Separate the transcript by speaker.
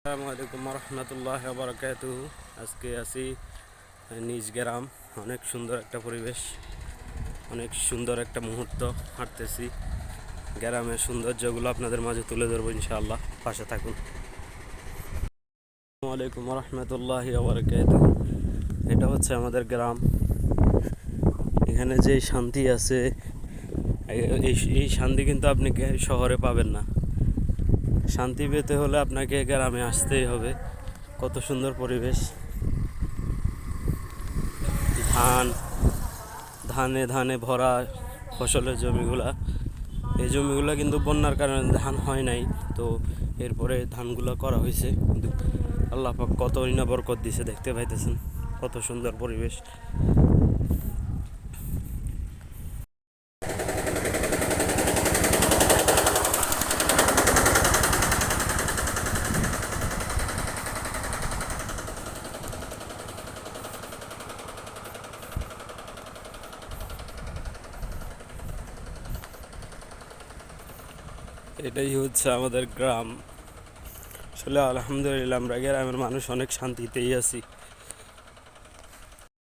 Speaker 1: আসসালামু আলাইকুম রহমতুল্লাহ বারাকাতুহু। আজকে আছি নিজ গ্রাম। অনেক সুন্দর একটা পরিবেশ, অনেক সুন্দর একটা মুহূর্ত। হাঁটতেছি, গ্রামের সৌন্দর্যগুলো আপনাদের মাঝে তুলে ধরবো ইনশাআল্লাহ। পাশে থাকুন। আসসালামু আলাইকুম রহমতুল্লাহ বারাকাতুহু। এটা হচ্ছে আমাদের গ্রাম। এখানে যে শান্তি আছে, এই শান্তি কিন্তু আপনি শহরে পাবেন না। শান্তি পেতে হলে আপনাকে গ্রামে আসতেই হবে। কত সুন্দর পরিবেশ। ধান ধানে ধানে ভরা ফসলের জমিগুলা। এই জমিগুলো কিন্তু বন্যার কারণে ধান হয় নাই, তো এরপরে ধানগুলো করা হয়েছে। কিন্তু আল্লাহ পাক কত না বরকত দিছে, দেখতে পাইতেছেন কত সুন্দর পরিবেশ। এটাই হচ্ছে আমাদের গ্রাম। আসলে আলহামদুলিল্লাহ আমরা গ্রামের মানুষ অনেক শান্তিতেই আছি।